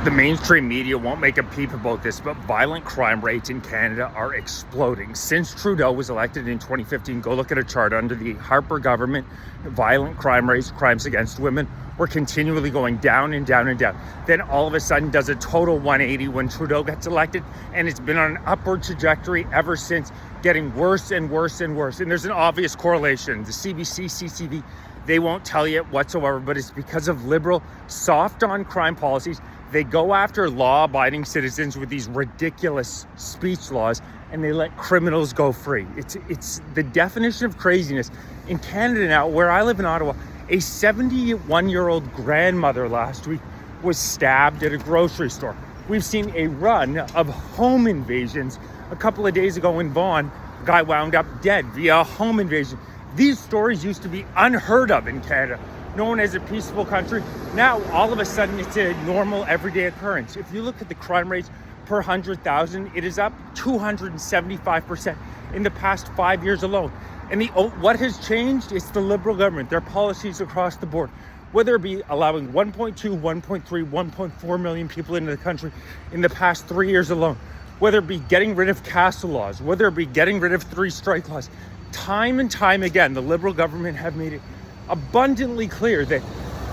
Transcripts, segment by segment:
The mainstream media won't make a peep about this, but violent crime rates in Canada are exploding. Since Trudeau was elected in 2015, go look at a chart under the Harper government, violent crime rates, crimes against women, were continually going down and down and down. Then all of a sudden does a total 180 when Trudeau gets elected, and it's been on an upward trajectory ever since, getting worse and worse and worse. And there's an obvious correlation. The CBC, CCV, they won't tell you it whatsoever, but it's because of liberal, soft on crime policies. They go after law-abiding citizens with these ridiculous speech laws, and they let criminals go free. It's the definition of craziness. In Canada now, where I live in Ottawa, a 71-year-old grandmother last week was stabbed at a grocery store. We've seen a run of home invasions. A couple of days ago in Vaughan, a guy wound up dead via a home invasion. These stories used to be unheard of in Canada, known as a peaceful country. Now, all of a sudden, it's a normal, everyday occurrence. If you look at the crime rates per 100,000, it is up 275% in the past 5 years alone. And what has changed? It's the Liberal government, their policies across the board. Whether it be allowing 1.2, 1.3, 1.4 million people into the country in the past 3 years alone, whether it be getting rid of castle laws, whether it be getting rid of 3 strike laws, time and time again, the Liberal government have made it abundantly clear that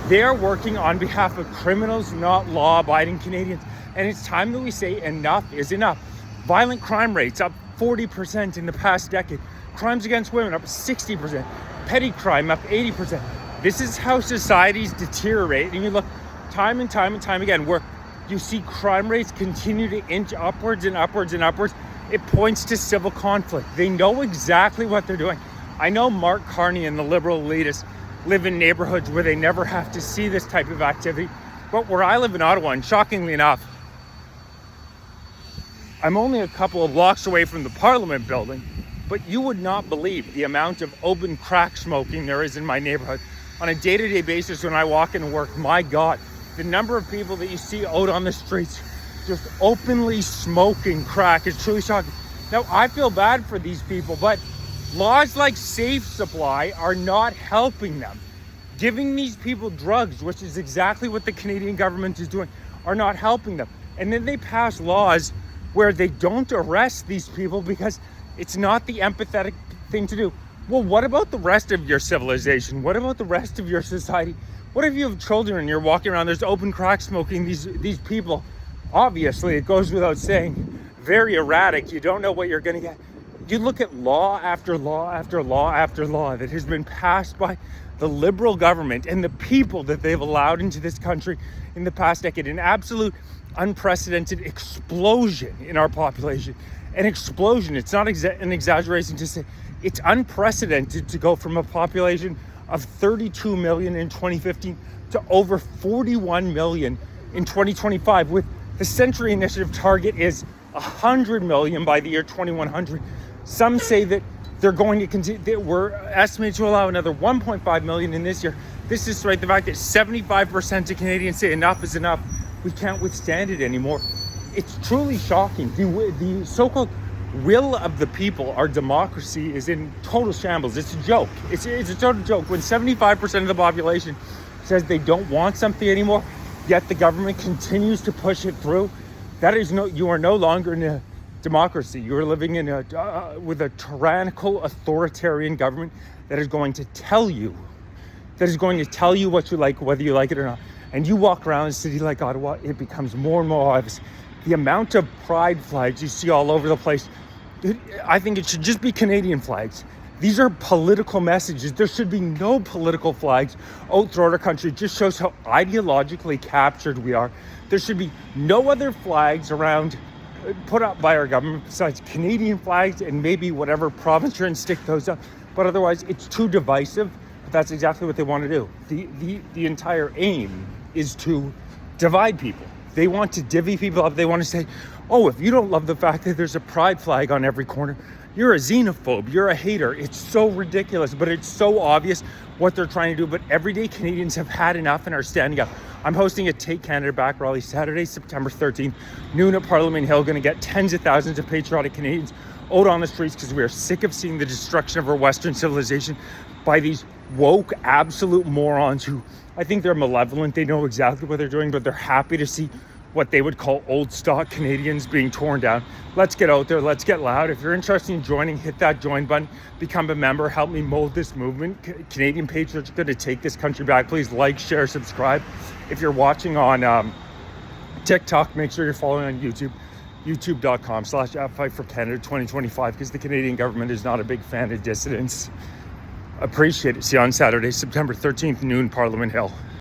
they are working on behalf of criminals, not law-abiding Canadians. And it's time that we say enough is enough. Violent crime rates up 40% in the past decade. Crimes against women up 60%. Petty crime up 80%. This is how societies deteriorate. And you look time and time and time again where you see crime rates continue to inch upwards and upwards and upwards. It points to civil conflict. They know exactly what they're doing. I know Mark Carney and the Liberal elitists live in neighborhoods where they never have to see this type of activity. But where I live in Ottawa, and shockingly enough, I'm only a couple of blocks away from the Parliament building, but you would not believe the amount of open crack smoking there is in my neighborhood. On a day-to-day basis when I walk into work, my God, the number of people that you see out on the streets just openly smoking crack is truly shocking. Now, I feel bad for these people, but laws like safe supply are not helping them. Giving these people drugs, which is exactly what the Canadian government is doing, are not helping them. And then they pass laws where they don't arrest these people because it's not the empathetic thing to do. Well, what about the rest of your civilization? What about the rest of your society? What if you have children and you're walking around, there's open crack smoking, these people, obviously, it goes without saying, very erratic. You don't know what you're going to get. You look at law after law after law after law that has been passed by the Liberal government and the people that they've allowed into this country in the past decade. An absolute unprecedented explosion in our population. An explosion. It's not an exaggeration to say it's unprecedented to go from a population of 32 million in 2015 to over 41 million in 2025, with the Century Initiative target is 100 million by the year 2100. Some say that they're going to continue, that we're estimated to allow another 1.5 million in this year. This is right, the fact that 75% of Canadians say enough is enough. We can't withstand it anymore. It's truly shocking. The so-called will of the people, our democracy, is in total shambles. It's a joke. It's a total joke. When 75% of the population says they don't want something anymore, yet the government continues to push it through, you are no longer in a democracy. You are living in with a tyrannical, authoritarian government that is going to tell you what you like, whether you like it or not. And you walk around a city like Ottawa, it becomes more and more obvious. The amount of pride flags you see all over the place, I think it should just be Canadian flags. These are political messages. There should be no political flags out throughout our country. It just shows how ideologically captured we are. There should be no other flags around put up by our government besides Canadian flags and maybe whatever province you're in, stick those up. But otherwise, it's too divisive. But that's exactly what they want to do. The entire aim is to divide people. They want to divvy people up. They want to say, oh, if you don't love the fact that there's a pride flag on every corner, you're a xenophobe, you're a hater. It's so ridiculous, but it's so obvious what they're trying to do. But everyday Canadians have had enough and are standing up. I'm hosting a Take Canada Back rally Saturday, September 13th, noon at Parliament Hill. Going to get tens of thousands of patriotic Canadians out on the streets because we are sick of seeing the destruction of our Western civilization by these woke, absolute morons who I think they're malevolent. They know exactly what they're doing, but they're happy to see what they would call old stock Canadians being torn down. Let's get out there. Let's get loud. If you're interested in joining, hit that join button, become a member, help me mold this movement. Canadian patriots are going to take this country back. Please like, share, subscribe. If you're watching on TikTok, make sure you're following on YouTube, youtube.com/Fight for Canada 2025, because the Canadian government is not a big fan of dissidents. Appreciate it. See you on Saturday, September 13th, noon, Parliament Hill.